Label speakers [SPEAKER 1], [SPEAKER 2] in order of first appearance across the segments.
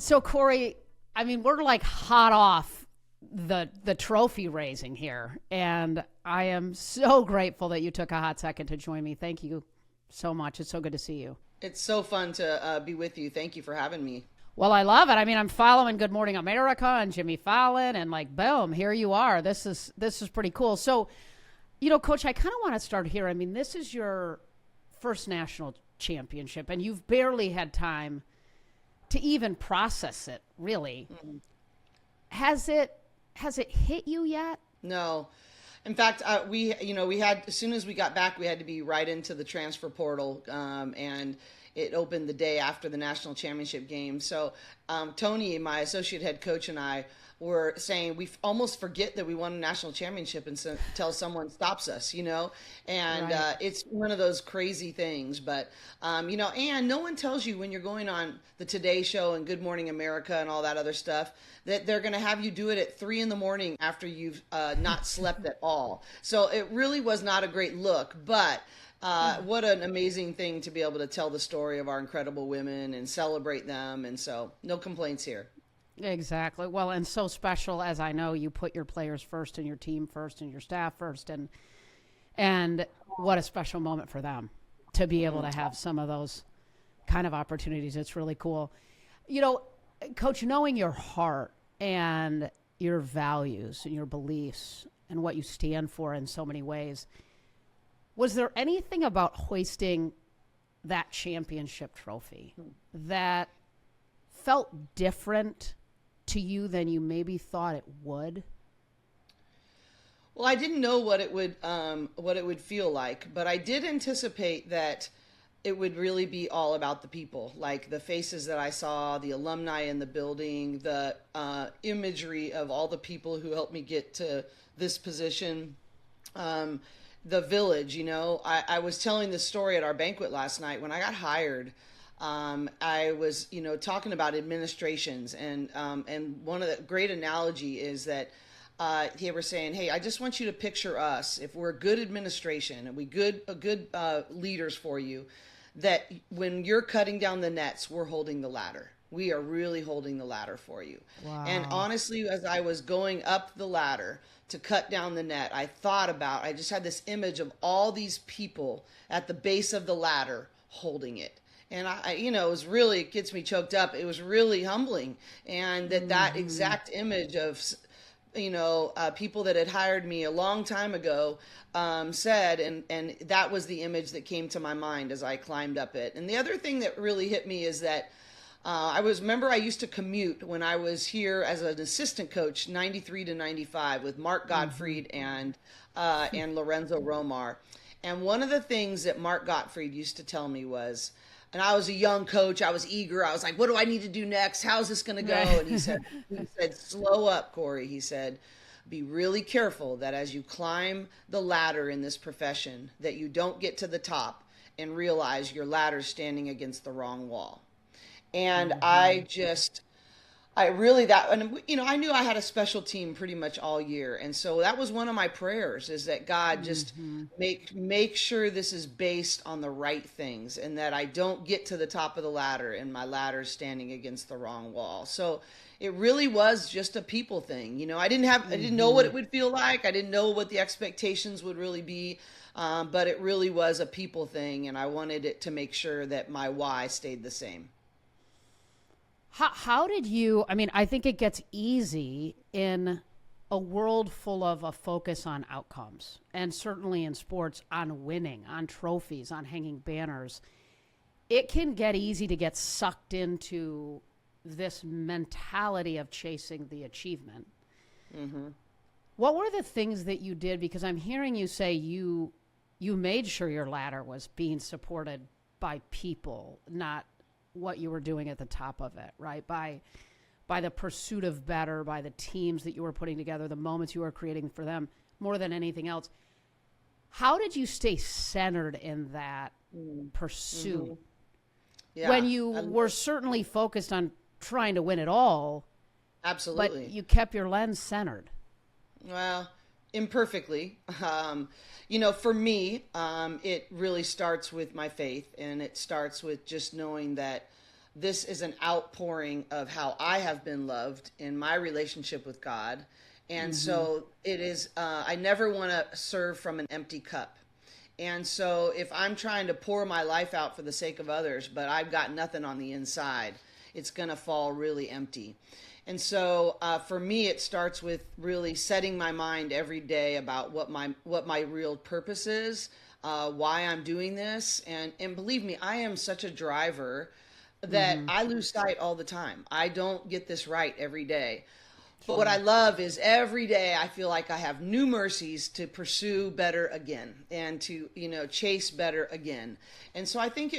[SPEAKER 1] So Cori, I mean, we're like hot off the trophy raising here, and I am so grateful that you took a hot second to join me. Thank you so much. It's so good to see you.
[SPEAKER 2] It's so fun to be with you. Thank you for having me.
[SPEAKER 1] Well, I love it. I mean, I'm following Good Morning America and Jimmy Fallon, and like, boom, here you are. This is pretty cool. So, Coach, I kind of want to start here. I mean, this is your first national championship, and you've barely had time to even process it. Really, has it hit you yet?
[SPEAKER 2] No. In fact, we had, as soon as we got back, we had to be right into the transfer portal, and it opened the day after the national championship game. So Tony, my associate head coach, and I were saying we almost forget that we won a national championship until someone stops us, and
[SPEAKER 1] Right.
[SPEAKER 2] it's one of those crazy things. But and no one tells you when you're going on the Today Show and Good Morning America and all that other stuff that they're going to have you do it at 3 in the morning after you've not slept at all. So it really was not a great look, but what an amazing thing to be able to tell the story of our incredible women and celebrate them. And so no complaints here.
[SPEAKER 1] Exactly. Well, and so special, as I know, you put your players first and your team first and your staff first, and what a special moment for them to be able to have some of those kind of opportunities. It's really cool. You know, Coach, knowing your heart and your values and your beliefs and what you stand for in so many ways, was there anything about hoisting that championship trophy that felt different to you than you maybe thought it would?
[SPEAKER 2] Well, I didn't know what it would feel like, but I did anticipate that it would really be all about the people, like the faces that I saw, the alumni in the building, the imagery of all the people who helped me get to this position. The village, I was telling this story at our banquet last night. When I got hired, I was, talking about administrations, and one of the great analogy is that they were saying, "Hey, I just want you to picture us. If we're a good administration and we good leaders for you, that when you're cutting down the nets, we're holding the ladder. We are really holding the ladder for you." And
[SPEAKER 1] Wow.
[SPEAKER 2] honestly, as I was going up the ladder to cut down the net, I just had this image of all these people at the base of the ladder holding it. And it gets me choked up. It was really humbling. And that exact image of, people that had hired me a long time ago said, and that was the image that came to my mind as I climbed up it. And the other thing that really hit me is that remember I used to commute when I was here as an assistant coach, 93 to 95, with Mark Gottfried and Lorenzo Romar. And one of the things that Mark Gottfried used to tell me was, and I was a young coach, I was eager, I was like, what do I need to do next? How's this going to go? And he said, slow up, Cori. He said, be really careful that as you climb the ladder in this profession, that you don't get to the top and realize your ladder's standing against the wrong wall. And I really that and I knew I had a special team pretty much all year, and so that was one of my prayers, is that God just make sure this is based on the right things, and that I don't get to the top of the ladder and my ladder's standing against the wrong wall. So it really was just a people thing. I didn't know what it would feel like. I didn't know what the expectations would really be, but it really was a people thing, and I wanted it to make sure that my why stayed the same.
[SPEAKER 1] How did you? I mean, I think it gets easy in a world full of a focus on outcomes, and certainly in sports on winning, on trophies, on hanging banners. It can get easy to get sucked into this mentality of chasing the achievement. What were the things that you did? Because I'm hearing you say you made sure your ladder was being supported by people, not what you were doing at the top of it, right? By the pursuit of better, by the teams that you were putting together, the moments you were creating for them, more than anything else. How did you stay centered in that pursuit
[SPEAKER 2] Yeah,
[SPEAKER 1] when you were certainly focused on trying to win it all, but
[SPEAKER 2] absolutely.
[SPEAKER 1] you kept your lens centered?
[SPEAKER 2] Well, imperfectly. For me, it really starts with my faith, and it starts with just knowing that this is an outpouring of how I have been loved in my relationship with God. And so it is, I never want to serve from an empty cup. And so if I'm trying to pour my life out for the sake of others, but I've got nothing on the inside, it's going to fall really empty. And so for me, it starts with really setting my mind every day about what my real purpose is, why I'm doing this. And believe me, I am such a driver that I lose sight all the time. I don't get this right every day. But what I love is every day I feel like I have new mercies to pursue better again and to, chase better again. And so I think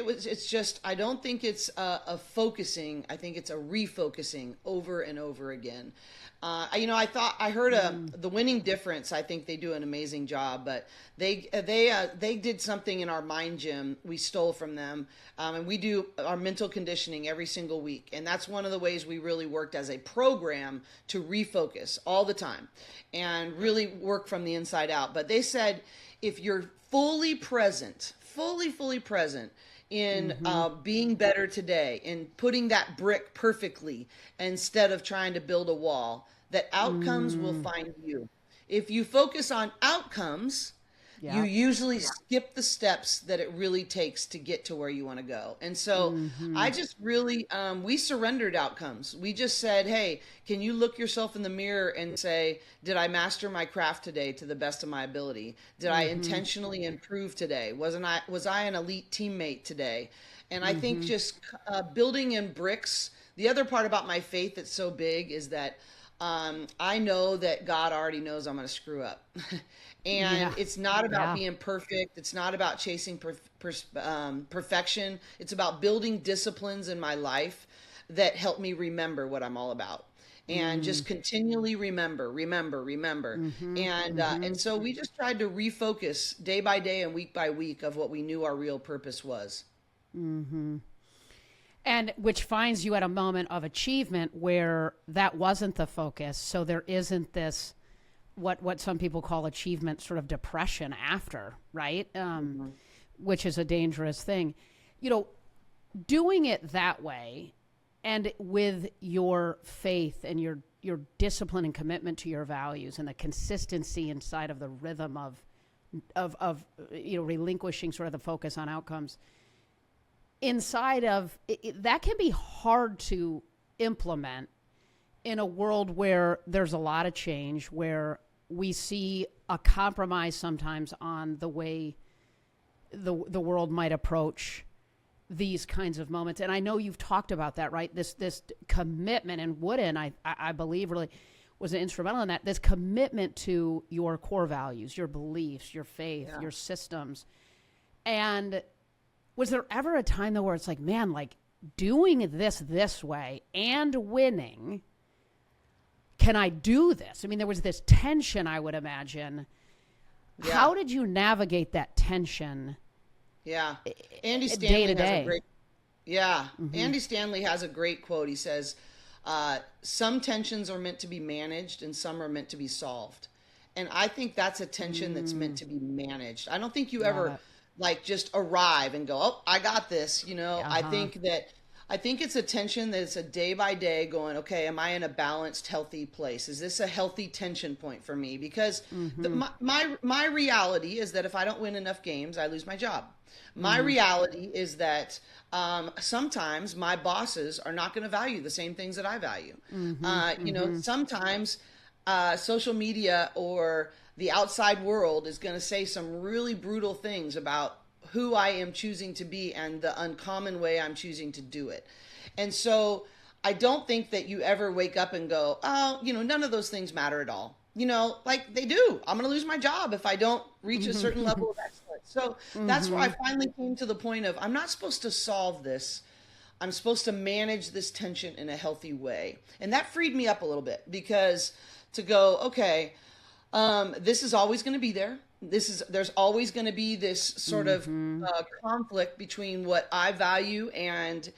[SPEAKER 2] I don't think it's a focusing. I think it's a refocusing over and over again. I heard the Winning Difference. I think they do an amazing job, but they did something in our mind gym. We stole from them, and we do our mental conditioning every single week. And that's one of the ways we really worked as a program to refocus all the time and really work from the inside out. But they said, if you're fully present in being better today, in putting that brick perfectly instead of trying to build a wall, that outcomes will find you. If you focus on outcomes, you usually skip the steps that it really takes to get to where you want to go. And so I just really, we surrendered outcomes. We just said, hey, can you look yourself in the mirror and say, did I master my craft today to the best of my ability? Did I intentionally improve today? Was I an elite teammate today? And I think just building in bricks. The other part about my faith that's so big is that I know that God already knows I'm going to screw up. And it's not about being perfect. It's not about chasing perfection. It's about building disciplines in my life that help me remember what I'm all about. And just continually remember. And so we just tried to refocus day by day and week by week of what we knew our real purpose was.
[SPEAKER 1] And which finds you at a moment of achievement where that wasn't the focus. So there isn't this, what some people call achievement sort of depression after, right? Which is a dangerous thing. Doing it that way and with your faith and your discipline and commitment to your values and the consistency inside of the rhythm of relinquishing sort of the focus on outcomes, inside of that can be hard to implement in a world where there's a lot of change, where we see a compromise sometimes on the way the world might approach these kinds of moments. And I know you've talked about that, right? This commitment, and Wooden, I believe, really was instrumental in that, this commitment to your core values, your beliefs, your faith, your systems. And was there ever a time, though, where it's like, man, like doing this way and winning, can I do this? I mean, there was this tension, I would imagine. Yeah. How did you navigate that tension?
[SPEAKER 2] Yeah. Andy Stanley
[SPEAKER 1] day to
[SPEAKER 2] has
[SPEAKER 1] day?
[SPEAKER 2] a great, Andy Stanley has a great quote. He says, some tensions are meant to be managed and some are meant to be solved. And I think that's a tension that's meant to be managed. I don't think you ever just arrive and go, oh, I got this. I think it's a tension that's a day by day going, okay, am I in a balanced, healthy place? Is this a healthy tension point for me? Because my reality is that if I don't win enough games, I lose my job. My reality is that sometimes my bosses are not going to value the same things that I value. Sometimes social media or the outside world is going to say some really brutal things about who I am choosing to be and the uncommon way I'm choosing to do it. And so I don't think that you ever wake up and go, oh, none of those things matter at all. Like they do. I'm going to lose my job if I don't reach a certain level of excellence. So that's where I finally came to the point of, I'm not supposed to solve this. I'm supposed to manage this tension in a healthy way. And that freed me up a little bit, because to go, okay, this is always going to be there. There's always going to be this sort of conflict between what I value and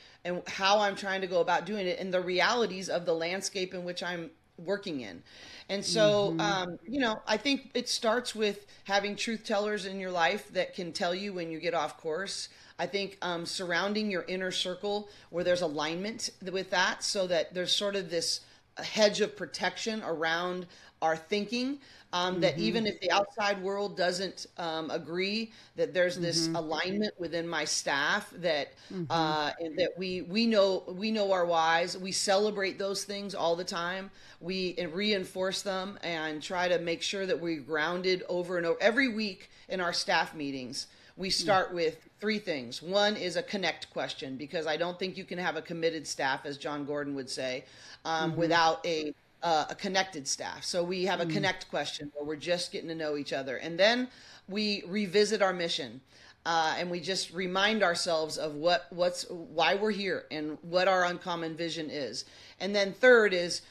[SPEAKER 2] how I'm trying to go about doing it, and the realities of the landscape in which I'm working in. And so, I think it starts with having truth tellers in your life that can tell you when you get off course. I think surrounding your inner circle where there's alignment with that, so that there's sort of this hedge of protection around our thinking, that even if the outside world doesn't agree, that there's this alignment within my staff, that that we know our whys. We celebrate those things all the time. We reinforce them and try to make sure that we're grounded over and over. Every week in our staff meetings, we start with three things. One is a connect question, because I don't think you can have a committed staff, as John Gordon would say, without a connected staff. So we have a connect question where we're just getting to know each other. And then we revisit our mission. And we just remind ourselves of why we're here and what our uncommon vision is. And then third is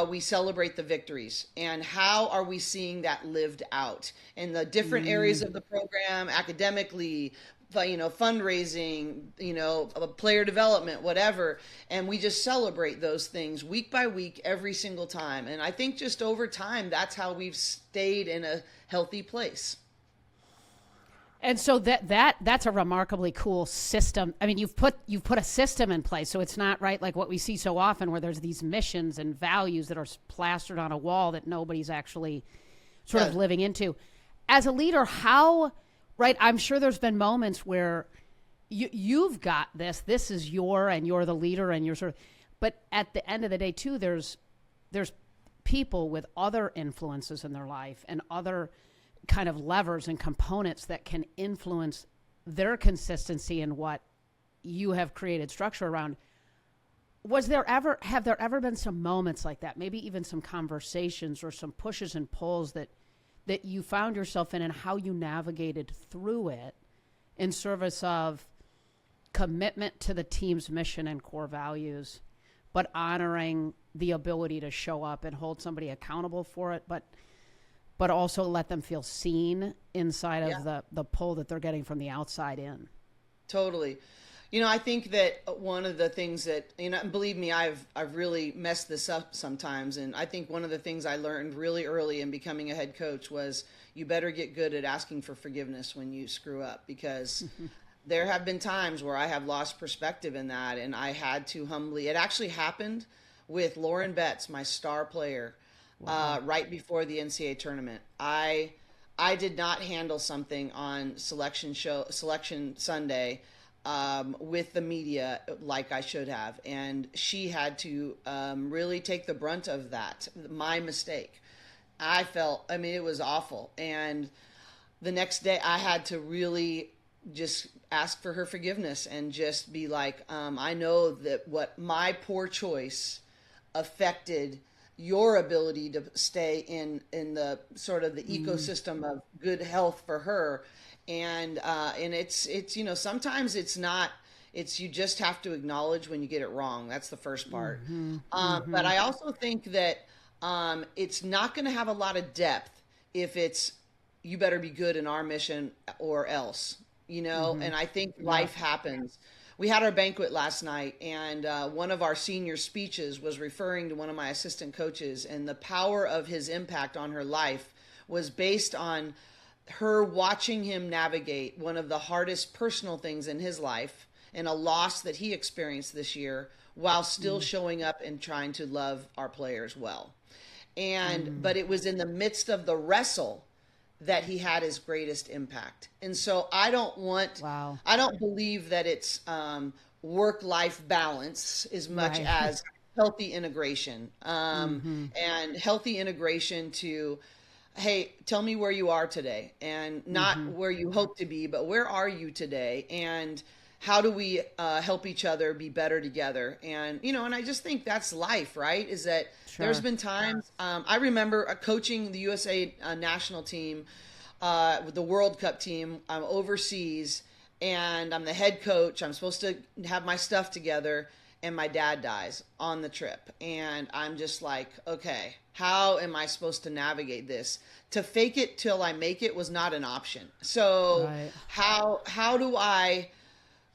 [SPEAKER 2] we celebrate the victories and how are we seeing that lived out in the different areas of the program, academically, fundraising, player development, whatever. And we just celebrate those things week by week, every single time. And I think just over time, that's how we've stayed in a healthy place.
[SPEAKER 1] And so that's a remarkably cool system. I mean, you've put a system in place, so it's not right like what we see so often, where there's these missions and values that are plastered on a wall that nobody's actually sort of living into. As a leader, right? I'm sure there's been moments where you've got this. This is and you're the leader, and you're sort of. But at the end of the day, too, there's people with other influences in their life and other kind of levers and components that can influence their consistency in what you have created structure around. Have there ever been some moments like that? Maybe even some conversations or some pushes and pulls that you found yourself in, and how you navigated through it in service of commitment to the team's mission and core values, but honoring the ability to show up and hold somebody accountable for it, but also let them feel seen inside of the pull that they're getting from the outside in.
[SPEAKER 2] Totally. I think that one of the things that, and believe me, I've really messed this up sometimes. And I think one of the things I learned really early in becoming a head coach was you better get good at asking for forgiveness when you screw up, because there have been times where I have lost perspective in that. And I had to it actually happened with Lauren Betts, my star player. Wow. Right before the NCAA tournament. I did not handle something on selection Sunday with the media like I should have. And she had to really take the brunt of that, my mistake. It was awful. And the next day I had to really just ask for her forgiveness and just be like, I know that what my poor choice affected your ability to stay in the sort of the ecosystem of good health for her. And it's sometimes it's not, you just have to acknowledge when you get it wrong. That's the first part. But I also think that it's not going to have a lot of depth if it's, you better be good in our mission or else, and I think life happens. We had our banquet last night, and one of our senior speeches was referring to one of my assistant coaches, and the power of his impact on her life was based on her watching him navigate one of the hardest personal things in his life and a loss that he experienced this year, while still showing up and trying to love our players well. But it was in the midst of the wrestle that he had his greatest impact. And so I don't believe that it's work-life balance as much as healthy integration, and healthy integration to, hey, tell me where you are today, and not where you hope to be, but where are you today? And how do we help each other be better together? And, and I just think that's life, right? Is that there's been times, I remember coaching the USA national team, the World Cup team. I'm overseas, and I'm the head coach. I'm supposed to have my stuff together, and my dad dies on the trip. And I'm just like, okay, how am I supposed to navigate this? To fake it till I make it was not an option. So how do I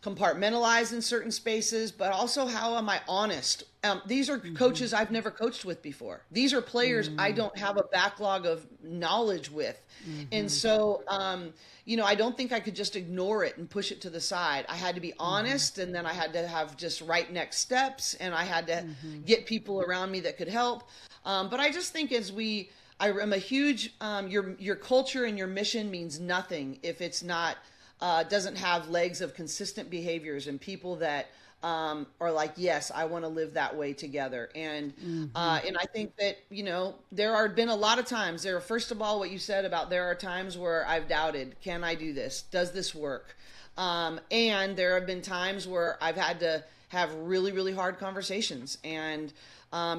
[SPEAKER 2] compartmentalize in certain spaces, but also how am I honest? These are coaches I've never coached with before. These are players I don't have a backlog of knowledge with. And so, I don't think I could just ignore it and push it to the side. I had to be honest, and then I had to have just right next steps, and I had to get people around me that could help. But I just think I am a huge, your culture and your mission means nothing if it's not, doesn't have legs of consistent behaviors and people that are like, yes, I want to live that way together. And and I think that, there have been a lot of times there. First of all, what you said about there are times where I've doubted, can I do this? Does this work? And there have been times where I've had to have really, really hard conversations and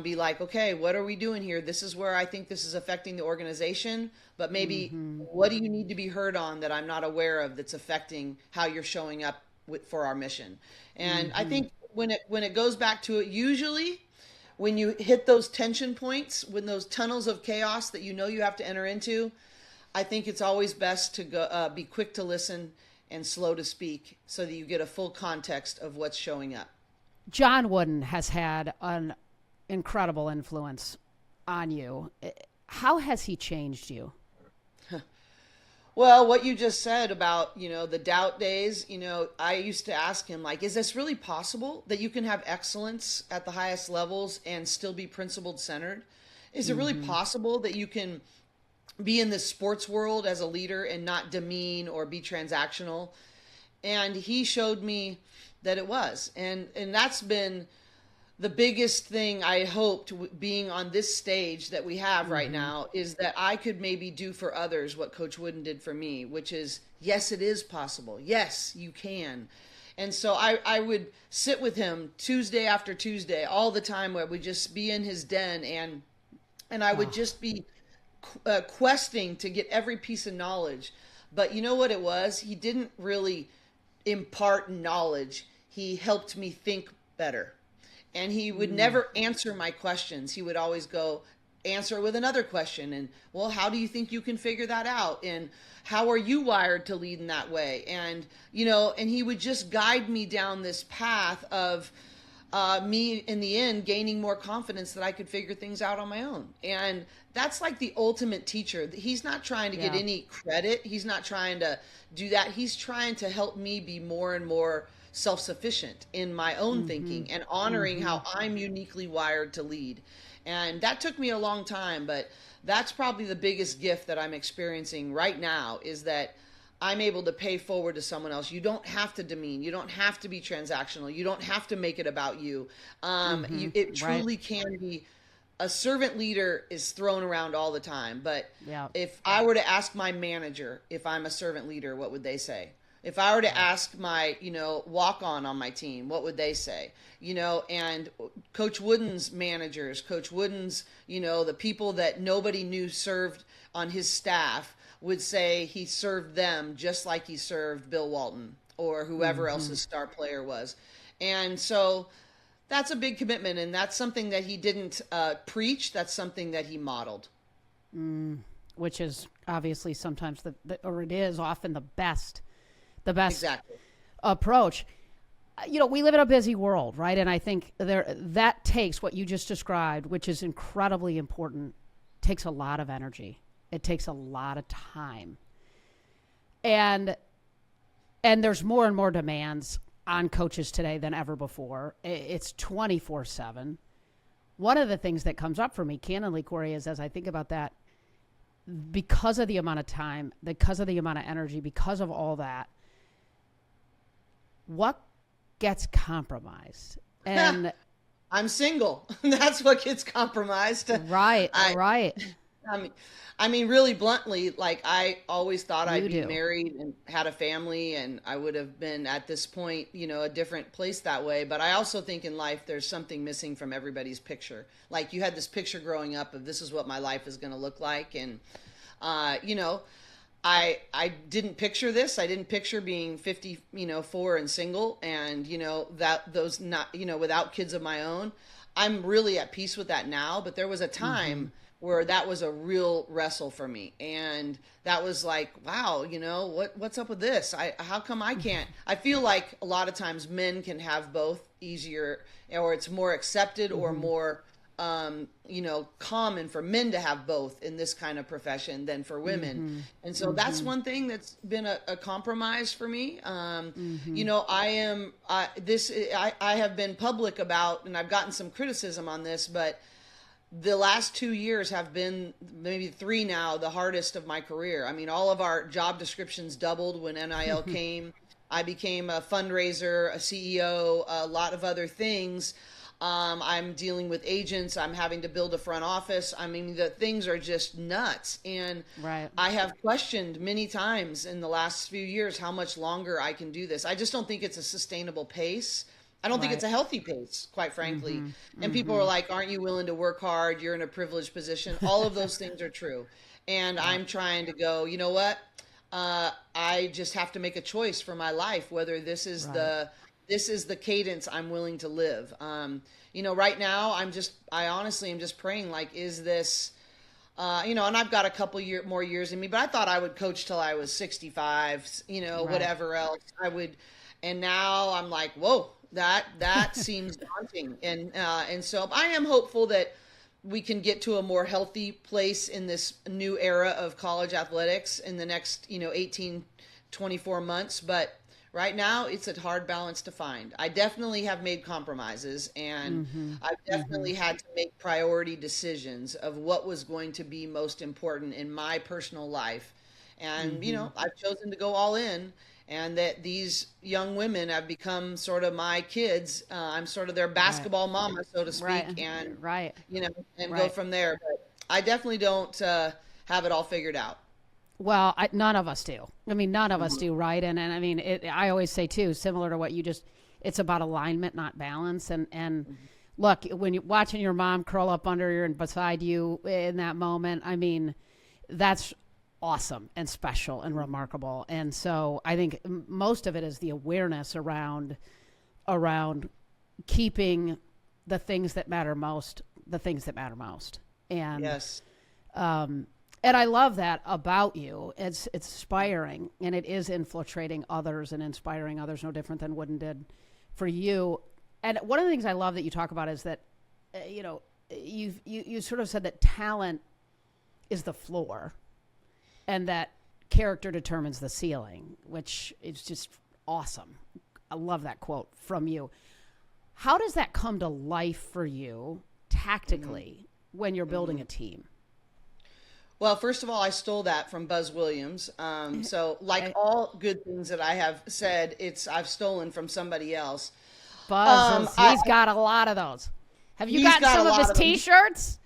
[SPEAKER 2] be like, okay, what are we doing here? This is where I think this is affecting the organization, but maybe what do you need to be heard on that I'm not aware of that's affecting how you're showing up for our mission? And I think when it goes back to it, usually when you hit those tension points, when those tunnels of chaos that you have to enter into, I think it's always best to go be quick to listen and slow to speak so that you get a full context of what's showing up.
[SPEAKER 1] John Wooden has had an incredible influence on you. How has he changed you?
[SPEAKER 2] Well, what you just said about, the doubt days, I used to ask him, like, is this really possible that you can have excellence at the highest levels and still be principled centered? Is it really possible that you can be in the sports world as a leader and not demean or be transactional? And he showed me that it was. And that's been the biggest thing I hoped being on this stage that we have right now is that I could maybe do for others what Coach Wooden did for me, which is, yes, it is possible. Yes, you can. And so I would sit with him Tuesday after Tuesday all the time, where we'd just be in his den and I would just be questing to get every piece of knowledge. But you know what it was? He didn't really impart knowledge. He helped me think better. And he would never answer my questions. He would always go answer with another question. And, well, how do you think you can figure that out? And how are you wired to lead in that way? And, and he would just guide me down this path of me, in the end, gaining more confidence that I could figure things out on my own. And that's like the ultimate teacher. He's not trying to get any credit. He's not trying to do that. He's trying to help me be more and more self-sufficient in my own thinking and honoring how I'm uniquely wired to lead. And that took me a long time, but that's probably the biggest gift that I'm experiencing right now, is that I'm able to pay forward to someone else. You don't have to demean. You don't have to be transactional. You don't have to make it about you. It truly can be. A servant leader is thrown around all the time, but if I were to ask my manager if I'm a servant leader, what would they say? If I were to ask my, walk-on on my team, what would they say? And Coach Wooden's managers, Coach Wooden's, the people that nobody knew served on his staff would say he served them just like he served Bill Walton or whoever else his star player was. And so that's a big commitment, and that's something that he didn't preach. That's something that he modeled.
[SPEAKER 1] Which is obviously sometimes it is often the best exactly. approach. We live in a busy world, right? And I think that takes what you just described, which is incredibly important, takes a lot of energy. It takes a lot of time. And there's more and more demands on coaches today than ever before. It's 24/7. One of the things that comes up for me, candidly, Cori, is as I think about that, because of the amount of time, because of the amount of energy, because of all that, what gets compromised? And
[SPEAKER 2] I'm single. That's what gets compromised.
[SPEAKER 1] Right.
[SPEAKER 2] I mean, really bluntly, like, I always thought I'd be married and had a family, and I would have been at this point, a different place that way. But I also think in life, there's something missing from everybody's picture. Like, you had this picture growing up of this is what my life is going to look like. And, I didn't picture this. I didn't picture being 54 and single and, without kids of my own. I'm really at peace with that now. But there was a time where that was a real wrestle for me. And that was like, wow, what's up with this? How come I can't? I feel like a lot of times men can have both easier, or it's more accepted or more common for men to have both in this kind of profession than for women. And so that's one thing that's been a compromise for me. I have been public about, and I've gotten some criticism on this, but the last 2 years have been, maybe 3 now, the hardest of my career. I mean, all of our job descriptions doubled when NIL came. I became a fundraiser, a CEO, a lot of other things. I'm dealing with agents. I'm having to build a front office. I mean, the things are just nuts. And I have questioned many times in the last few years how much longer I can do this. I just don't think it's a sustainable pace. I don't think it's a healthy pace, quite frankly. And people are like, aren't you willing to work hard? You're in a privileged position. All of those things are true. And I'm trying to go, you know what? I just have to make a choice for my life, whether this is the cadence I'm willing to live. Right now I honestly am just praying, like, is this, and I've got a couple more years in me, but I thought I would coach till I was 65, whatever else I would. And now I'm like, whoa, that seems daunting. And so I am hopeful that we can get to a more healthy place in this new era of college athletics in the next, 18, 24 months. But right now, it's a hard balance to find. I definitely have made compromises, and I've definitely had to make priority decisions of what was going to be most important in my personal life. And, I've chosen to go all in, and that these young women have become sort of my kids. I'm sort of their basketball mama, so to speak, and, go from there. But I definitely don't have it all figured out.
[SPEAKER 1] Well, none of us do. I mean, none of us do, right? And I mean, I always say, too, similar to what you just, it's about alignment, not balance. And look, when you're watching your mom curl up under you and beside you in that moment, I mean, that's awesome and special and remarkable. And so I think most of it is the awareness around keeping the things that matter most, the things that matter most. And
[SPEAKER 2] yes.
[SPEAKER 1] And I love that about you. It's inspiring, and it is infiltrating others and inspiring others, no different than Wooden did for you. And one of the things I love that you talk about is that, you sort of said that talent is the floor and that character determines the ceiling, which is just awesome. I love that quote from you. How does that come to life for you tactically when you're building a team?
[SPEAKER 2] Well, first of all, I stole that from Buzz Williams. So like all good things that I have said, I've stolen from somebody else.
[SPEAKER 1] Buzz, he's got a lot of those. Have you gotten some of his T-shirts?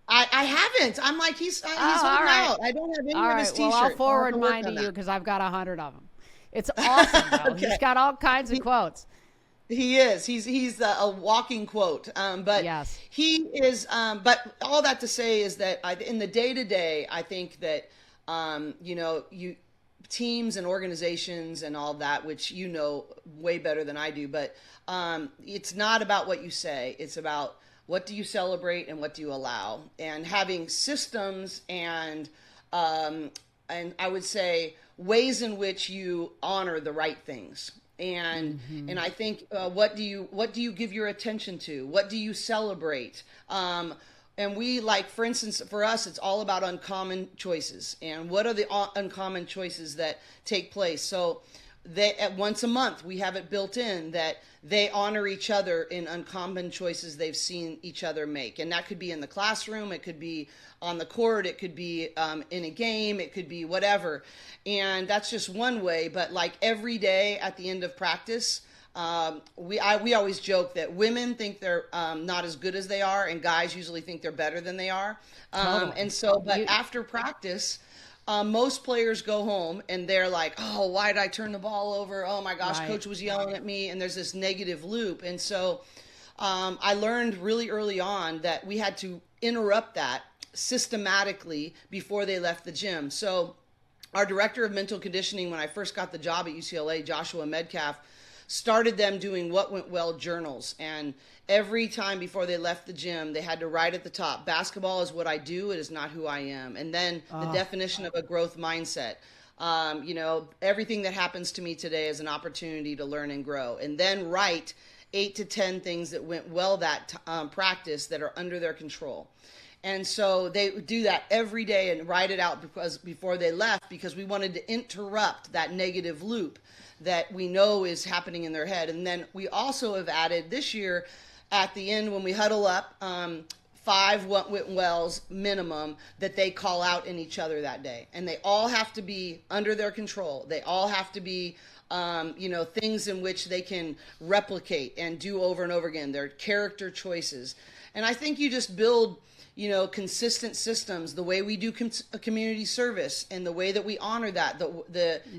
[SPEAKER 2] I haven't. I'm like, he's holding out. I don't have any of his T-shirts.
[SPEAKER 1] Well, I'll forward mine to you because I've got 100 of them. It's awesome, though. Okay. He's got all kinds of quotes.
[SPEAKER 2] He is. He's a walking quote. But
[SPEAKER 1] yes.
[SPEAKER 2] He is. But all that to say is that in the day-to-day, I think that, teams and organizations and all that, which you know way better than I do, but it's not about what you say. It's about what do you celebrate and what do you allow, and having systems and I would say ways in which you honor the right things. And I think what do you give your attention to? What do you celebrate? And we, like, for instance, for us, it's all about uncommon choices. And what are the uncommon choices that take place? So once a month, we have it built in that they honor each other in uncommon choices they've seen each other make. And that could be in the classroom. It could be on the court. It could be in a game. It could be whatever. And that's just one way. But like every day at the end of practice, we always joke that women think they're not as good as they are, and guys usually think they're better than they are. And so, but after practice, most players go home and they're like, oh, why did I turn the ball over? Oh my gosh, Coach was yelling at me. And there's this negative loop. And so I learned really early on that we had to interrupt that systematically before they left the gym. So our director of mental conditioning, when I first got the job at UCLA, Joshua Medcalf, started them doing what went well journals. And every time before they left the gym, they had to write at the top, basketball is what I do, it is not who I am. And then the definition of a growth mindset. Everything that happens to me today is an opportunity to learn and grow. And then write 8 to 10 things that went well that practice that are under their control. And so they would do that every day and write it out before they left, because we wanted to interrupt that negative loop that we know is happening in their head. And then we also have added this year at the end when we huddle up, 5 what went wells minimum that they call out in each other that day. And they all have to be under their control. They all have to be things in which they can replicate and do over and over again. Their character choices. And I think you just build consistent systems, the way we do community service and the way that we honor that,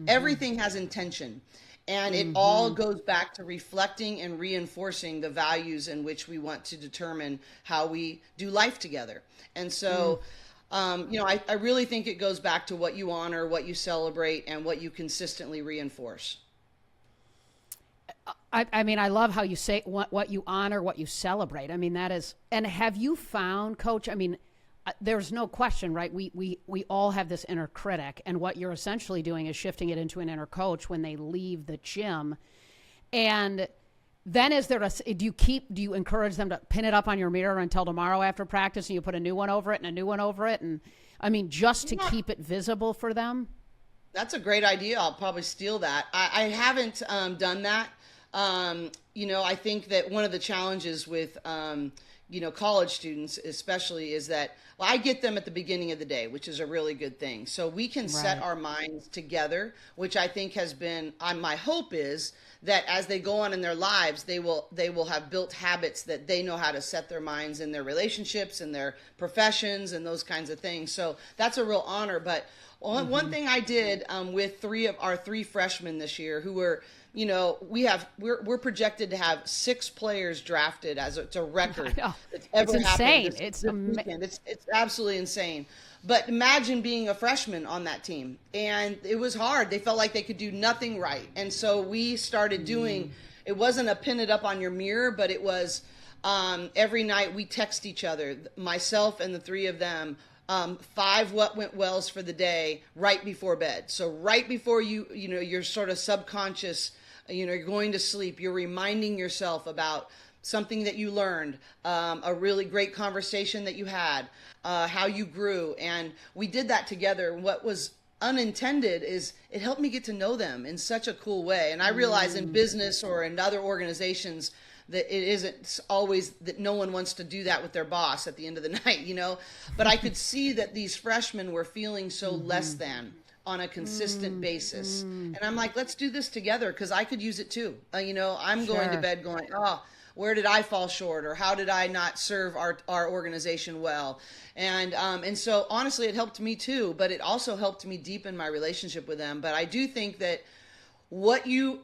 [SPEAKER 2] everything has intention. And it all goes back to reflecting and reinforcing the values in which we want to determine how we do life together. And so, I really think it goes back to what you honor, what you celebrate, and what you consistently reinforce.
[SPEAKER 1] I mean, I love how you say what you honor, what you celebrate. I mean, that is, and have you found, Coach, I mean, there's no question, right? We all have this inner critic, and what you're essentially doing is shifting it into an inner coach when they leave the gym. And then do you encourage them to pin it up on your mirror until tomorrow after practice, and you put a new one over it and a new one over it? And I mean, just to keep it visible for them?
[SPEAKER 2] That's a great idea. I'll probably steal that. I haven't done that. I think that one of the challenges with, college students especially is that, I get them at the beginning of the day, which is a really good thing. So we can set our minds together, which I think has been, my hope is that as they go on in their lives, they will have built habits that they know how to set their minds in their relationships and their professions and those kinds of things. So that's a real honor. But one thing I did with 3 of our 3 freshmen this year who were, we're projected to have 6 players drafted it's a record. That's ever
[SPEAKER 1] it's
[SPEAKER 2] happened
[SPEAKER 1] insane. It's
[SPEAKER 2] absolutely insane. But imagine being a freshman on that team, and it was hard. They felt like they could do nothing right, and so we started doing. It wasn't a pin it up on your mirror, but it was every night we text each other, myself and the 3 of them. 5 what went wells for the day right before bed. So right before you're sort of subconscious, you're going to sleep, you're reminding yourself about something that you learned, a really great conversation that you had, how you grew. And we did that together. What was unintended is it helped me get to know them in such a cool way. And I realize in business or in other organizations that it isn't always that no one wants to do that with their boss at the end of the night, but I could see that these freshmen were feeling so less than on a consistent basis. And I'm like, let's do this together, because I could use it too. I'm going to bed going, where did I fall short, or how did I not serve our organization well? And so honestly, it helped me too, but it also helped me deepen my relationship with them. But I do think that what you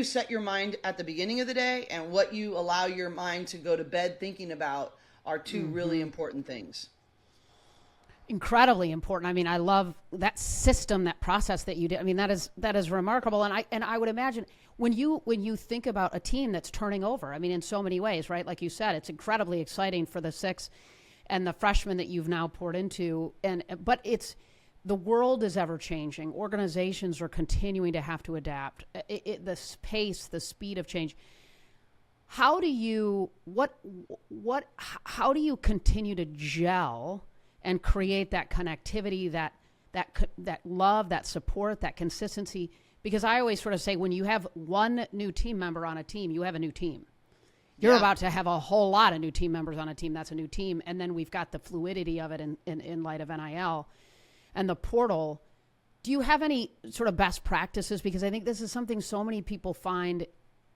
[SPEAKER 2] set your mind at the beginning of the day and what you allow your mind to go to bed thinking about are 2 really important things.
[SPEAKER 1] Incredibly important. I mean, I love that system, that process that you did. I mean, that is remarkable. And I would imagine when you think about a team that's turning over, I mean, in so many ways, right? Like you said, it's incredibly exciting for the 6 and the freshmen that you've now poured into. But the world is ever changing. Organizations are continuing to have to adapt. The pace, the speed of change. How do you continue to gel and create that connectivity, that love, that support, that consistency? Because I always sort of say, when you have one new team member on a team, you have a new team. You're about to have a whole lot of new team members on a team. That's a new team. And then we've got the fluidity of it in light of NIL and the portal. Do you have any sort of best practices? Because I think this is something so many people find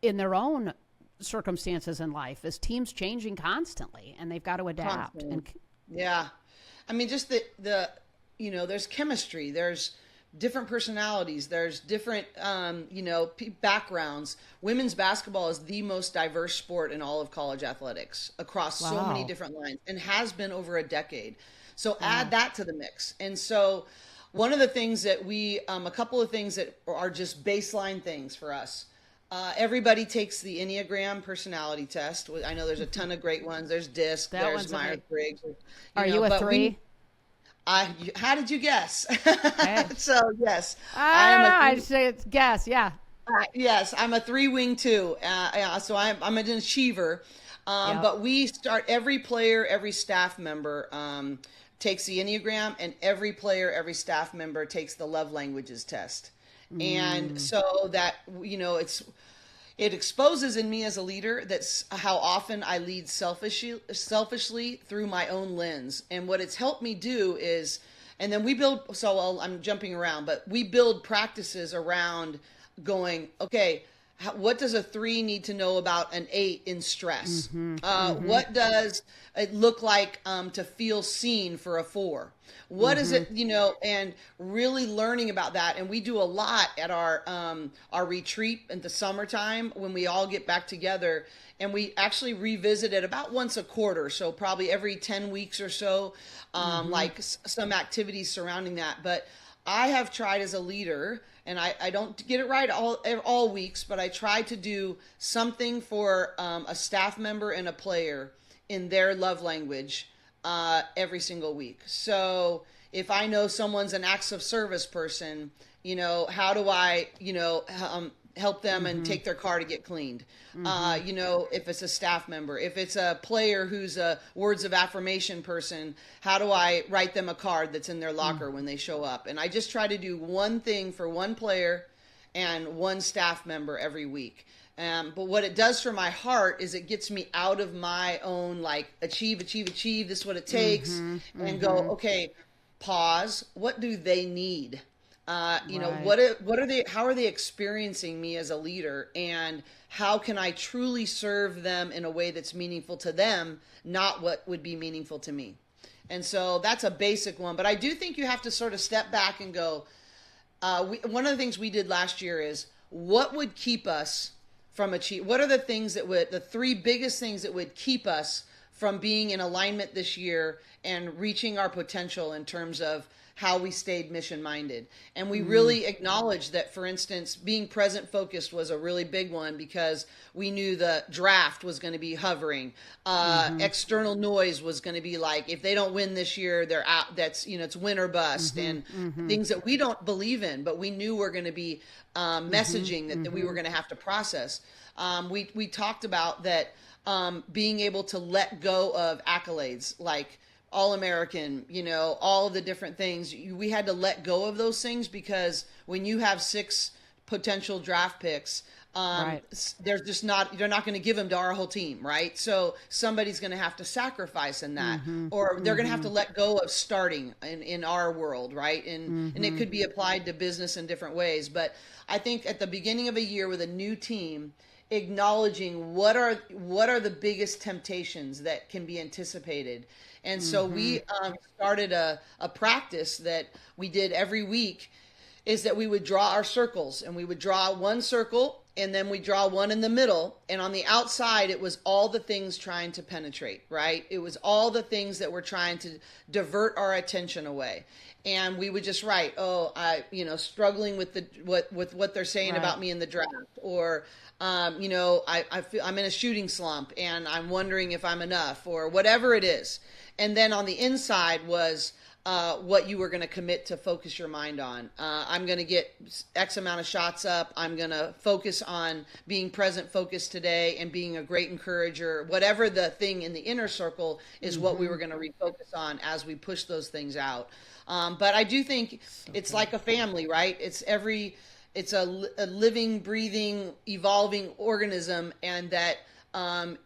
[SPEAKER 1] in their own circumstances in life, is teams changing constantly, and they've got to adapt.
[SPEAKER 2] Yeah. I mean, just there's chemistry, there's different personalities, there's different, backgrounds. Women's basketball is the most diverse sport in all of college athletics across so many different lines, and has been over a decade. So add that to the mix. And so one of the things that a couple of things that are just baseline things for us. Everybody takes the Enneagram personality test. I know there's a ton of great ones. There's DISC,
[SPEAKER 1] That
[SPEAKER 2] there's
[SPEAKER 1] one's amazing.
[SPEAKER 2] Myers-Briggs.
[SPEAKER 1] Are you a
[SPEAKER 2] But
[SPEAKER 1] three?
[SPEAKER 2] how did you guess?
[SPEAKER 1] Hey.
[SPEAKER 2] So yes, I
[SPEAKER 1] I
[SPEAKER 2] am
[SPEAKER 1] don't know.
[SPEAKER 2] a
[SPEAKER 1] I
[SPEAKER 2] three.
[SPEAKER 1] just say it's guess. Yeah.
[SPEAKER 2] Yes, I'm a three wing too. Yeah, so I'm an achiever.
[SPEAKER 1] Yep.
[SPEAKER 2] But we start every player, every staff member takes the Enneagram, and every player, every staff member takes the love languages test. And so that it exposes in me as a leader that's how often I lead selfishly through my own lens. And what it's helped me do is, and then we build, I'm jumping around, but we build practices around going, okay, what does a 3 need to know about an 8 in stress? What does it look like to feel seen for a 4? What is it, and really learning about that. And we do a lot at our retreat in the summertime when we all get back together, and we actually revisit it about once a quarter. So probably every 10 weeks or so, like some activities surrounding that. But I have tried as a leader, and I don't get it right all weeks, but I try to do something for a staff member and a player in their love language every single week. So if I know someone's an acts of service person, how do I, help them and take their car to get cleaned? If it's a staff member, if it's a player who's a words of affirmation person, how do I write them a card that's in their locker when they show up? And I just try to do one thing for one player and one staff member every week. But what it does for my heart is it gets me out of my own, like, achieve, this is what it takes, and go, okay, pause. What do they need?
[SPEAKER 1] Right.
[SPEAKER 2] What are they, how are they experiencing me as a leader, and how can I truly serve them in a way that's meaningful to them, not what would be meaningful to me? And so that's a basic one, but I do think you have to sort of step back and go, one of the things we did last year is, what would keep us from what are the 3 biggest things that would keep us from being in alignment this year and reaching our potential in terms of how we stayed mission minded. And we really acknowledged that, for instance, being present focused was a really big one, because we knew the draft was going to be hovering. External noise was going to be like, if they don't win this year, they're out. That's, it's win or bust, and things that we don't believe in, but we knew were going to be messaging that we were going to have to process. We talked about that, being able to let go of accolades, like All-American, all of the different things. We had to let go of those things, because when you have 6 potential draft picks,
[SPEAKER 1] Right.
[SPEAKER 2] they're not going to give them to our whole team, right? So somebody's going to have to sacrifice in that, or they're going to have to let go of starting in our world, right? And it could be applied to business in different ways. But I think at the beginning of a year with a new team, acknowledging what are the biggest temptations that can be anticipated. And so we started a practice that we did every week, is that we would draw our circles, and we would draw one circle, and then we draw one in the middle. And on the outside, it was all the things trying to penetrate, right? It was all the things that were trying to divert our attention away. And we would just write, struggling with what they're saying
[SPEAKER 1] Right.
[SPEAKER 2] about me in the draft, or I feel I'm in a shooting slump and I'm wondering if I'm enough, or whatever it is. And then on the inside was what you were going to commit to focus your mind on. I'm going to get X amount of shots up. I'm going to focus on being present focused today and being a great encourager. Whatever the thing in the inner circle is, what we were going to refocus on as we push those things out. But I do think it's like a family, right? It's a living, breathing, evolving organism, and that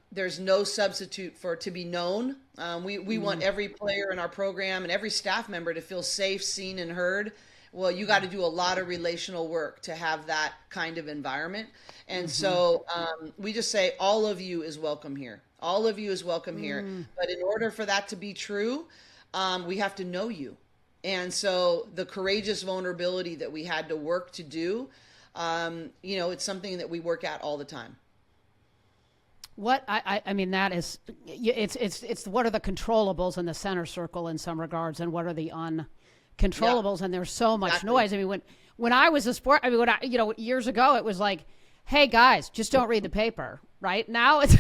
[SPEAKER 2] there's no substitute for to be known. We want every player in our program and every staff member to feel safe, seen, and heard. Well, you got to do a lot of relational work to have that kind of environment. And so we just say, all of you is welcome here. All of you is welcome here. But in order for that to be true, we have to know you. And so the courageous vulnerability that we had to work to do, it's something that we work at all the time.
[SPEAKER 1] What I mean, that is, it's what are the controllables in the center circle in some regards, and what are the uncontrollables?
[SPEAKER 2] Yeah,
[SPEAKER 1] And there's so much
[SPEAKER 2] exactly.
[SPEAKER 1] noise. I mean, when I was a sport, years ago, it was like, hey guys, just don't read the paper. Right now, it's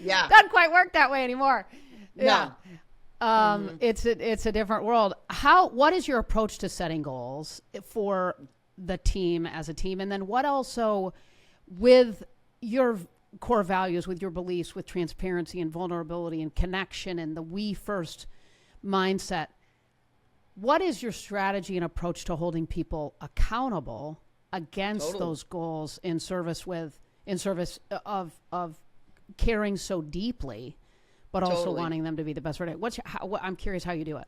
[SPEAKER 2] Yeah.
[SPEAKER 1] doesn't quite work that way anymore. Yeah.
[SPEAKER 2] No.
[SPEAKER 1] It's a different world. What is your approach to setting goals for the team as a team? And then what also with your core values, with your beliefs, with transparency and vulnerability and connection and the we first mindset, what is your strategy and approach to holding people accountable against those goals in service of caring so deeply, but also wanting them to be the best for it? I'm curious how you do it.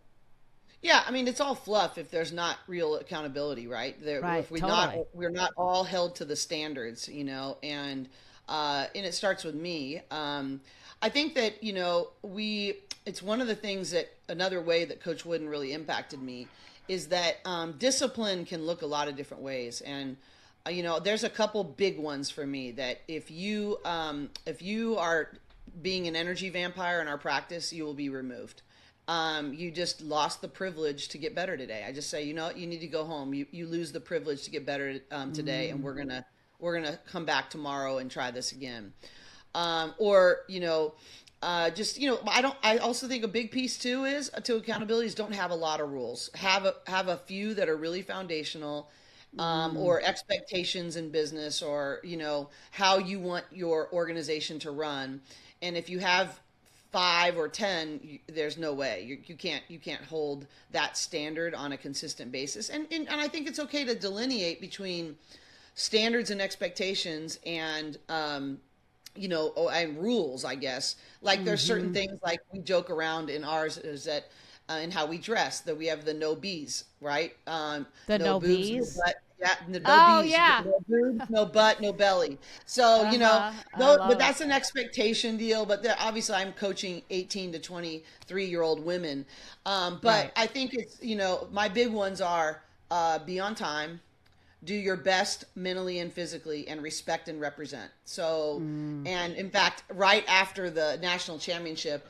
[SPEAKER 2] Yeah, I mean, it's all fluff if there's not real accountability, right?
[SPEAKER 1] Right,
[SPEAKER 2] If we're not all held to the standards, and it starts with me. I think that, it's one of the things that another way that Coach Wooden really impacted me is that discipline can look a lot of different ways. And, there's a couple big ones for me that if you are being an energy vampire in our practice, you will be removed. You just lost the privilege to get better today. I just say, you need to go home. You lose the privilege to get better today, and we're gonna come back tomorrow and try this again. I also think a big piece too is to accountability is don't have a lot of rules. Have a few that are really foundational, or expectations in business, or how you want your organization to run. And if you have 5 or 10, there's no way you can't hold that standard on a consistent basis. And I think it's okay to delineate between standards and expectations and and rules, I guess. Like there's certain things, like we joke around in ours, is that in how we dress, that we have the no B's, right?
[SPEAKER 1] The no
[SPEAKER 2] boobs,
[SPEAKER 1] B's?
[SPEAKER 2] no butt. Yeah, no B's,
[SPEAKER 1] Yeah.
[SPEAKER 2] no boobs, no butt, no belly. So, but that's an expectation deal. But obviously I'm coaching 18 to 23-year-old women. But
[SPEAKER 1] Right.
[SPEAKER 2] I think it's, my big ones are be on time, do your best mentally and physically, and respect and represent. So, and in fact, right after the national championship,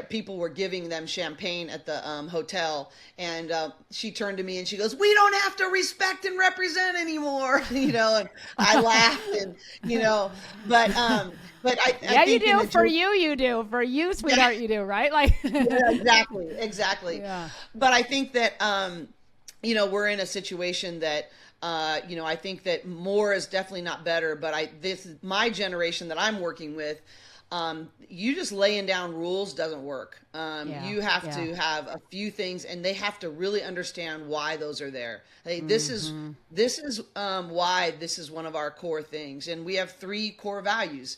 [SPEAKER 2] people were giving them champagne at the hotel, and she turned to me and she goes, "We don't have to respect and represent anymore," and I laughed, and but I
[SPEAKER 1] Yeah, you
[SPEAKER 2] think
[SPEAKER 1] do. For you do. For you, sweetheart, you do, right? Like,
[SPEAKER 2] yeah, exactly.
[SPEAKER 1] Yeah.
[SPEAKER 2] But I think that we're in a situation that I think that more is definitely not better, but this is my generation that I'm working with. You just laying down rules doesn't work. You have to have a few things, and they have to really understand why those are there. Hey, this is why this is one of our core things, and we have 3 core values.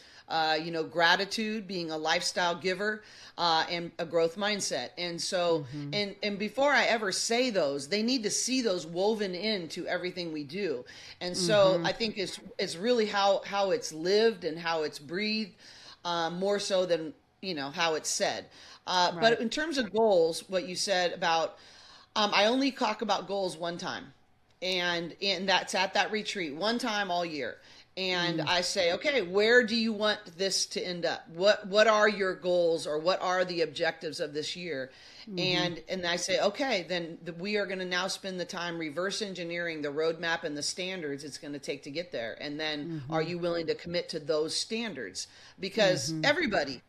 [SPEAKER 2] Gratitude, being a lifestyle giver, and a growth mindset. And so, and before I ever say those, they need to see those woven into everything we do. And so I think it's really how it's lived and how it's breathed, more so than, how it's said. But in terms of goals, what you said about, I only talk about goals one time. And that's at that retreat, one time all year. And I say, okay, where do you want this to end up? What are your goals, or what are the objectives of this year? And I say, okay, then we are going to now spend the time reverse engineering the roadmap and the standards it's going to take to get there. And then are you willing to commit to those standards? Because everybody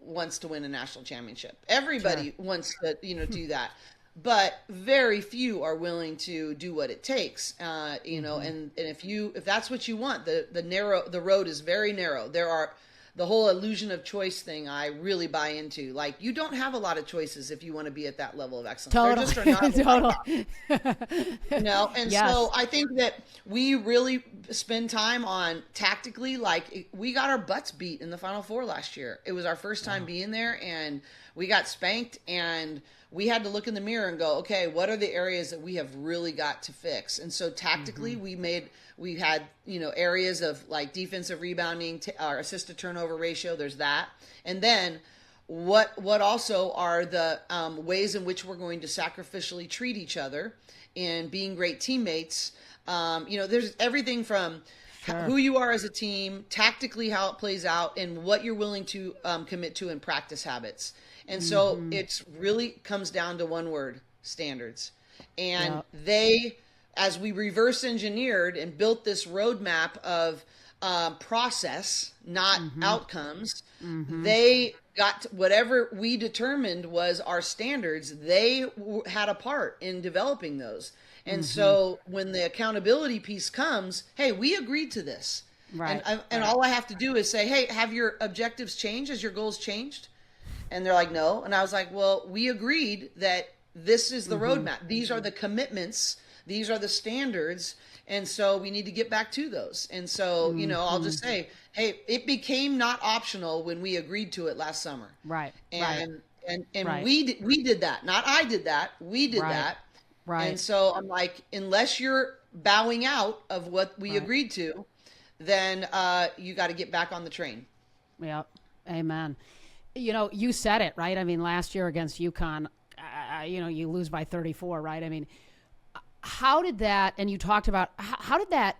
[SPEAKER 2] wants to win a national championship. Everybody wants to, do that. But very few are willing to do what it takes, and if that's what you want, the road is very narrow. There are the whole illusion of choice thing I really buy into. Like, you don't have a lot of choices if you want to be at that level of excellence.
[SPEAKER 1] Totally.
[SPEAKER 2] There just are not. And
[SPEAKER 1] Yes.
[SPEAKER 2] so I think that we really spend time on tactically, like we got our butts beat in the Final Four last year. It was our first time being there, and we got spanked, and we had to look in the mirror and go, okay, what are the areas that we have really got to fix? And so tactically, we had, areas of like defensive rebounding, our assist to turnover ratio. There's that. And then what also are the ways in which we're going to sacrificially treat each other and being great teammates. There's everything from who you are as a team, tactically how it plays out, and what you're willing to commit to in practice habits. And so it's really comes down to one word: standards. And they as we reverse engineered and built this roadmap of process, not outcomes, they got whatever we determined was our standards. They had a part in developing those. And so when the accountability piece comes, hey, we agreed to this.
[SPEAKER 1] Right.
[SPEAKER 2] And all I have to do is say, hey, have your objectives changed? Has your goals changed? And they're like, no. And I was like, well, we agreed that this is the roadmap. These are the commitments. These are the standards. And so we need to get back to those. And so, you know, I'll just say, hey, it became not optional when we agreed to it last summer.
[SPEAKER 1] Right.
[SPEAKER 2] And
[SPEAKER 1] Right.
[SPEAKER 2] we did that. Not I did that. We did that.
[SPEAKER 1] Right.
[SPEAKER 2] And so I'm like, unless you're bowing out of what we agreed to, then you got to get back on the train.
[SPEAKER 1] Yep. Amen. You know, you said it, right? I mean, last year against UConn, you know, you lose by 34, right? I mean, how did that, and you talked about, how did that,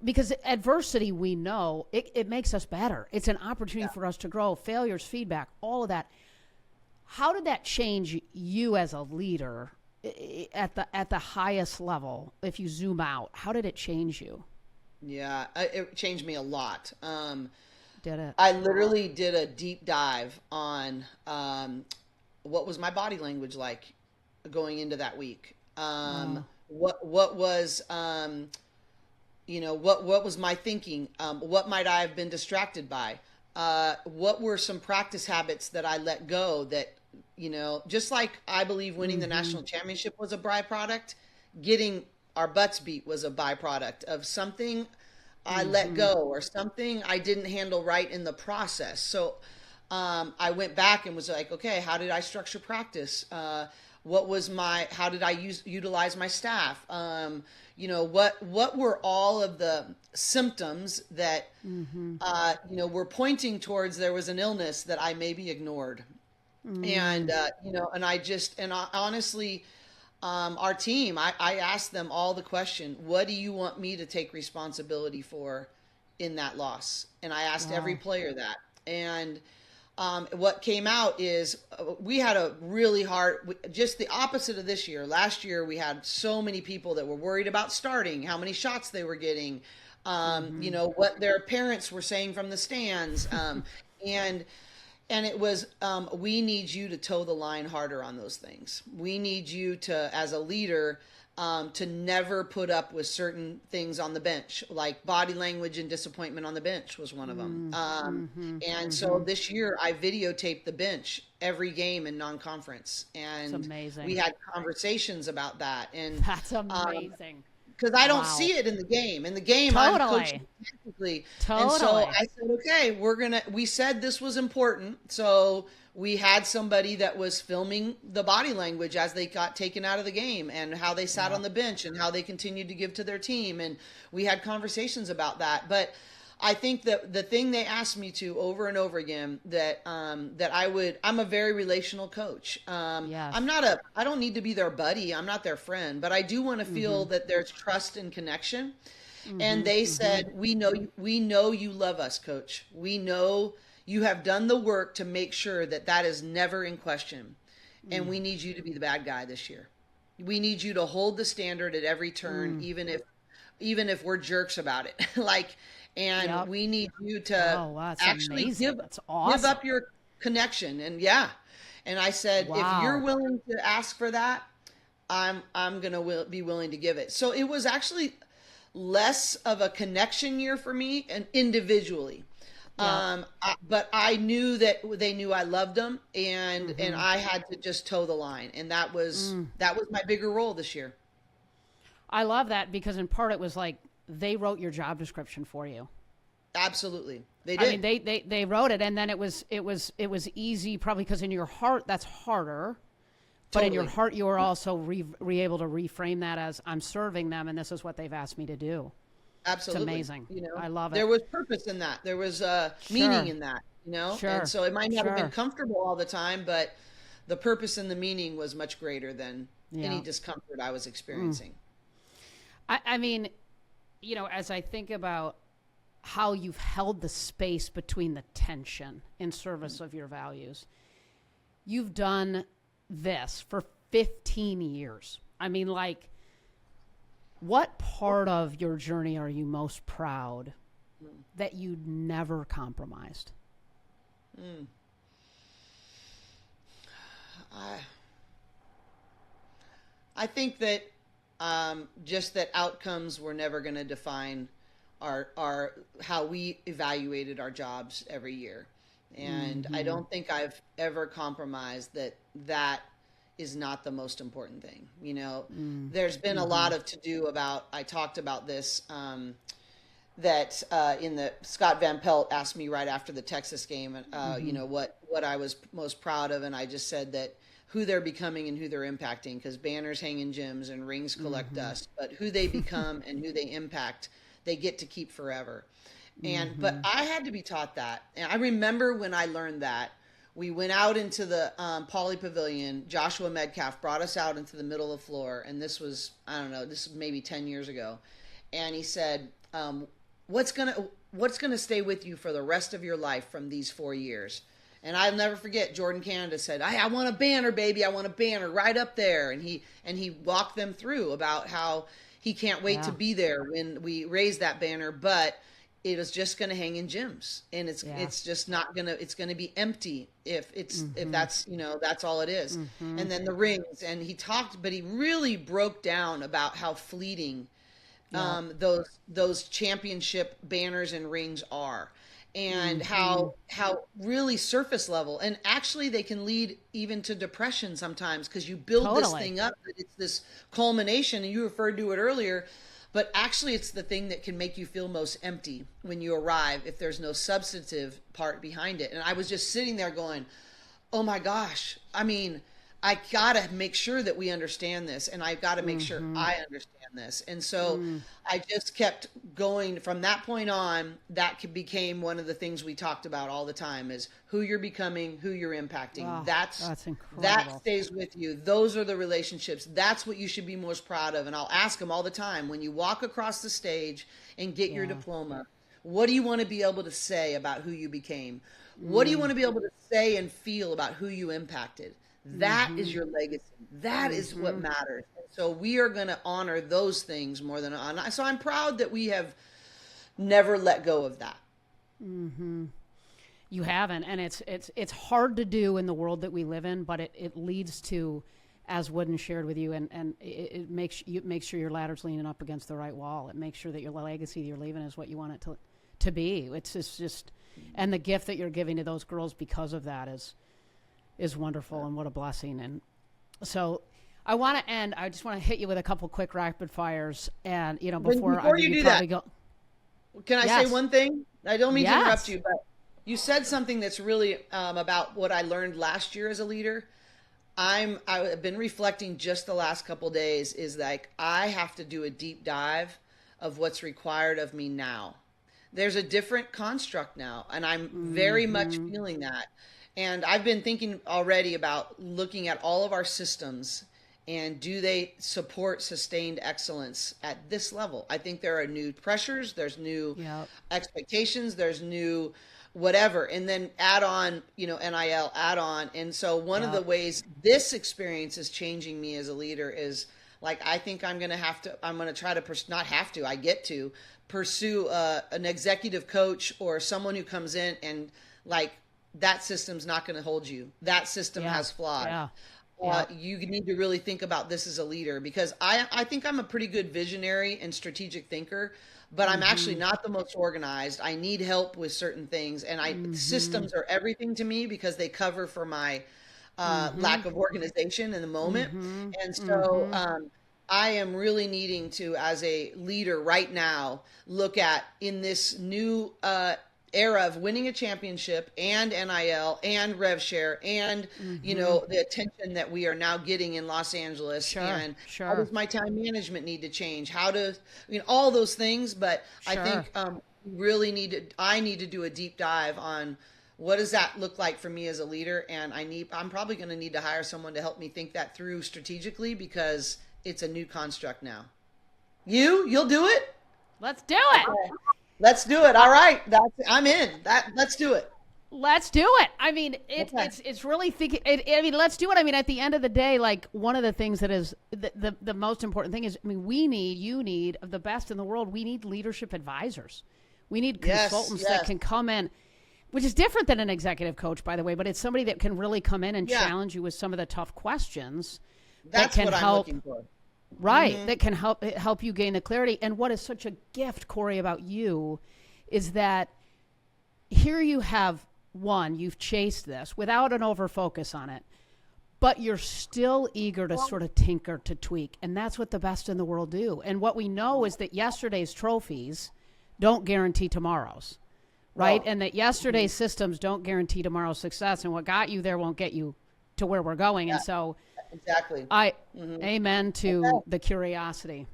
[SPEAKER 1] because adversity, we know, it makes us better. It's an opportunity for us to grow, failures, feedback, all of that. How did that change you as a leader at the highest level? If you zoom out, how did it change you?
[SPEAKER 2] Yeah, it changed me a lot.
[SPEAKER 1] Did it?
[SPEAKER 2] I literally did a deep dive on what was my body language like going into that week. What was you know, what was my thinking? What might I have been distracted by? What were some practice habits that I let go that, you know, just like I believe winning the national championship was a byproduct, getting our butts beat was a byproduct of something I let go or something I didn't handle right in the process. So I went back and was like, okay, how did I structure practice? How did I utilize my staff? You know, what were all of the symptoms that, you know, were pointing towards there was an illness that I maybe ignored. And, you know, honestly, our team, I asked them all the question, what do you want me to take responsibility for in that loss? And I asked every player that. And what came out is we had a really hard, just the opposite of this year. Last year, we had so many people that were worried about starting, how many shots they were getting, you know, what their parents were saying from the stands. And it was, we need you to toe the line harder on those things. We need you to, as a leader, to never put up with certain things on the bench, like body language and disappointment on the bench was one of them. So this year I videotaped the bench every game in non-conference. And
[SPEAKER 1] That's amazing.
[SPEAKER 2] we had conversations about that. And
[SPEAKER 1] That's amazing.
[SPEAKER 2] because I don't see it in the game. In the game, I'm coaching tactically. And so I said, okay, we said this was important. So we had somebody that was filming the body language as they got taken out of the game and how they sat on the bench and how they continued to give to their team. And we had conversations about that. But I think that the thing they asked me to over and over again that I'm a very relational coach. I don't need to be their buddy. I'm not their friend, but I do want to feel that there's trust and connection. And they said, we know you love us, coach. We know you have done the work to make sure that is never in question. And we need you to be the bad guy this year. We need you to hold the standard at every turn, even if we're jerks about it. And we need you to actually give up your connection. And and I said, if you're willing to ask for that, I'm going to be willing to give it. So it was actually less of a connection year for me and individually. But I knew that they knew I loved them and I had to just toe the line. And that was my bigger role this year.
[SPEAKER 1] I love that because in part it was like, they wrote your job description for you.
[SPEAKER 2] Absolutely. They did.
[SPEAKER 1] I mean, they wrote it, and then it was easy, probably because in your heart that's harder, but in your heart you were also able to reframe that as I'm serving them, and this is what they've asked me to do.
[SPEAKER 2] Absolutely,
[SPEAKER 1] it's amazing. You know, I love it.
[SPEAKER 2] There was purpose in that. There was meaning in that. You know, and so it might not have been comfortable all the time, but the purpose and the meaning was much greater than any discomfort I was experiencing.
[SPEAKER 1] I mean, you know, as I think about how you've held the space between the tension in service of your values, you've done this for 15 years. I mean, like, What part of your journey are you most proud that you never compromised?
[SPEAKER 2] Mm. I I think that just that outcomes were never going to define our how we evaluated our jobs every year, and I
[SPEAKER 1] Mm-hmm.
[SPEAKER 2] don't think I've ever compromised that is not the most important thing. You know, there's been a
[SPEAKER 1] Mm-hmm.
[SPEAKER 2] lot of to do about. I talked about this. That in the Scott Van Pelt asked me right after the Texas game, you
[SPEAKER 1] Mm-hmm.
[SPEAKER 2] know, what I was most proud of, and I just said that who they're becoming and who they're impacting, because banners hang in gyms and rings collect
[SPEAKER 1] Mm-hmm.
[SPEAKER 2] dust, but who they become and who they impact, they get to keep forever. And but
[SPEAKER 1] Mm-hmm.
[SPEAKER 2] I had to be taught that, and I remember when I learned that. We went out into the Poly Pavilion. Joshua Medcalf brought us out into the middle of the floor, and this was I don't know, this was maybe 10 years ago, and he said, what's gonna stay with you for the rest of your life from these 4 years? And I'll never forget. Jordan Canada said, I want a banner, baby. I want a banner right up there." And he walked them through about how he can't wait to
[SPEAKER 1] Yeah.
[SPEAKER 2] be there when we raise that banner, but it is just going to hang in gyms, and it's
[SPEAKER 1] Yeah.
[SPEAKER 2] it's just not gonna it's going to be empty if
[SPEAKER 1] Mm-hmm.
[SPEAKER 2] that's that's all it is.
[SPEAKER 1] Mm-hmm.
[SPEAKER 2] And then the rings, and he talked, but he really broke down about how fleeting
[SPEAKER 1] Yep.
[SPEAKER 2] those championship banners and rings are, and
[SPEAKER 1] Mm-hmm.
[SPEAKER 2] how really surface level, and actually they can lead even to depression sometimes, because you build this
[SPEAKER 1] Totally.
[SPEAKER 2] thing up that it's this culmination, and you referred to it earlier, but actually it's the thing that can make you feel most empty when you arrive if there's no substantive part behind it. And I was just sitting there going, oh my gosh. I mean, I gotta make sure that we understand this, and I gotta make sure
[SPEAKER 1] Mm-hmm.
[SPEAKER 2] I understand this. And so
[SPEAKER 1] Mm.
[SPEAKER 2] I just kept going from that point on. Became one of the things we talked about all the time: is who you're becoming, who you're impacting.
[SPEAKER 1] Oh, that's
[SPEAKER 2] That
[SPEAKER 1] incredible.
[SPEAKER 2] stays with you. Those are the relationships. That's what you should be most proud of. And I'll ask them all the time, when you walk across the stage and get your
[SPEAKER 1] Yeah.
[SPEAKER 2] diploma, what do you want to be able to say about who you became? What do you want
[SPEAKER 1] Mm.
[SPEAKER 2] to be able to say and feel about who you impacted? That
[SPEAKER 1] Mm-hmm.
[SPEAKER 2] is your legacy. That is what
[SPEAKER 1] Mm-hmm.
[SPEAKER 2] matters. And so we are going to honor those things more than so I'm proud that we have never let go of that.
[SPEAKER 1] Mm-hmm. You haven't, and it's hard to do in the world that we live in, but it leads to, as Wooden shared with you, and it makes sure your ladder's leaning up against the right wall. It makes sure that your legacy that you're leaving is what you want it to be. It's just and the gift that you're giving to those girls because of that is wonderful, and what a blessing. And so I want to end. I just want to hit you with a couple quick rapid fires, and before I
[SPEAKER 2] Before
[SPEAKER 1] know
[SPEAKER 2] you
[SPEAKER 1] you
[SPEAKER 2] do that,
[SPEAKER 1] probably go.
[SPEAKER 2] can I say
[SPEAKER 1] Yes,
[SPEAKER 2] one thing? I don't mean to interrupt
[SPEAKER 1] yes.
[SPEAKER 2] you, but you said something that's really about what I learned last year as a leader. I've been reflecting just the last couple days, is like I have to do a deep dive of what's required of me now. There's a different construct now, and I'm very much
[SPEAKER 1] Mm-hmm.
[SPEAKER 2] feeling that. And I've been thinking already about looking at all of our systems, and do they support sustained excellence at this level? I think there are new pressures, there's new
[SPEAKER 1] Yep.
[SPEAKER 2] expectations, there's new whatever, and then add on, NIL, add on. And so one of the
[SPEAKER 1] Yep.
[SPEAKER 2] ways this experience is changing me as a leader is, like, I think I'm going to try to not have to, I get to pursue an executive coach or someone who comes in and, like, that system's not going to hold you. That system
[SPEAKER 1] Yeah.
[SPEAKER 2] has flaws.
[SPEAKER 1] Yeah. Yep.
[SPEAKER 2] You need to really think about this as a leader, because I think I'm a pretty good visionary and strategic thinker, but I'm actually
[SPEAKER 1] Mm-hmm.
[SPEAKER 2] not the most organized. I need help with certain things, and
[SPEAKER 1] Mm-hmm.
[SPEAKER 2] systems are everything to me because they cover for my
[SPEAKER 1] Mm-hmm.
[SPEAKER 2] lack of organization in the moment.
[SPEAKER 1] Mm-hmm.
[SPEAKER 2] And so
[SPEAKER 1] Mm-hmm.
[SPEAKER 2] I am really needing to, as a leader right now, look at, in this new era of winning a championship and NIL and rev share and
[SPEAKER 1] Mm-hmm.
[SPEAKER 2] the attention that we are now getting in Los Angeles,
[SPEAKER 1] Sure.
[SPEAKER 2] and how
[SPEAKER 1] Sure.
[SPEAKER 2] does my time management need to change, how to all those things. But I
[SPEAKER 1] Sure.
[SPEAKER 2] think really I need to do a deep dive on what does that look like for me as a leader, and I'm probably going to need to hire someone to help me think that through strategically, because it's a new construct now. You'll do it.
[SPEAKER 1] Let's do it.
[SPEAKER 2] Okay. Let's do it.
[SPEAKER 1] Uh,
[SPEAKER 2] All right. I'm in. Let's do it.
[SPEAKER 1] Let's do it. I mean, it's really thinking. I mean, let's do it. I mean, at the end of the day, like one of the things that is the most important thing is, I mean, you need of the best in the world. We need leadership advisors. We need consultants that can come in, which is different than an executive coach, by the way. But it's somebody that can really come in and challenge you with some of the tough questions.
[SPEAKER 2] That's what I'm looking for.
[SPEAKER 1] Right. That can help you gain the clarity. And what is such a gift, Cori, about you is that here you have. One, you've chased this without an over focus on it, but you're still eager to sort of tinker, to tweak. And that's what the best in the world do. And what we know is that yesterday's trophies don't guarantee tomorrow's, right? And that yesterday's systems don't guarantee tomorrow's success. And what got you there won't get you to where we're going. And so
[SPEAKER 2] exactly.
[SPEAKER 1] Amen to the curiosity.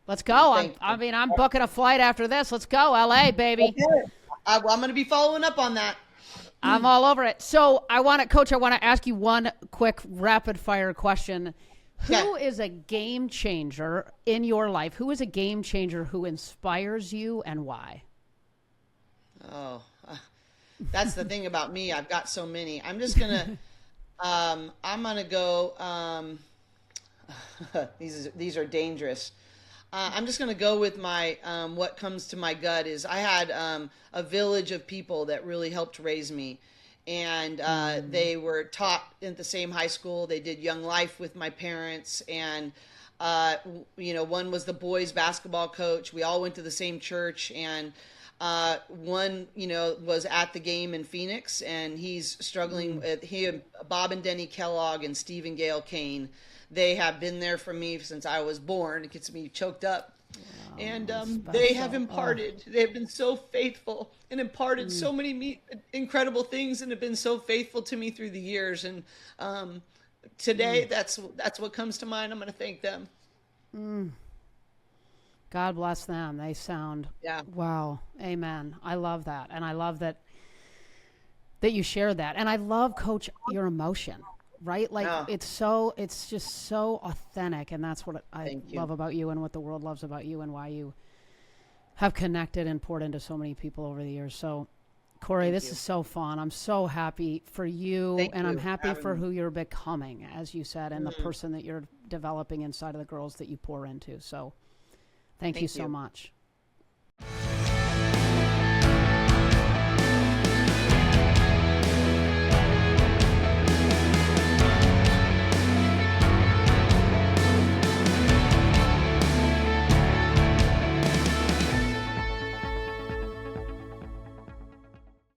[SPEAKER 1] Let's go. I'm booking a flight after this. Let's go. LA, baby.
[SPEAKER 2] Okay. I'm going to be following up on that.
[SPEAKER 1] I'm all over it. So Coach, I want to ask you one quick rapid fire question. Who is a game changer in your life? Who is a game changer who inspires you and why?
[SPEAKER 2] Oh, that's the thing about me. I've got so many. I'm just going to, I'm going to go, these are dangerous. I'm just going to go with my, what comes to my gut is I had a village of people that really helped raise me. And they were taught at the same high school. They did Young Life with my parents. And, one was the boys basketball coach. We all went to the same church. And one, was at the game in Phoenix. And he's struggling with Bob and Denny Kellogg and Steve and Gail Kane. They have been there for me since I was born. It gets me choked up. Wow, and they have imparted. They have been so faithful and imparted so many incredible things and have been so faithful to me through the years. And today, that's what comes to mind. I'm going to thank them.
[SPEAKER 1] God bless them. They sound, wow, amen. I love that. And I love that you share that. And I love, Coach, your emotion. Right? Like it's just so authentic. And that's what I love about you and what the world loves about you and why you have connected and poured into so many people over the years. So Cori, this is so fun. I'm so happy for you. I'm happy for who you're becoming, as you said, and the person that you're developing inside of the girls that you pour into. So thank you so much.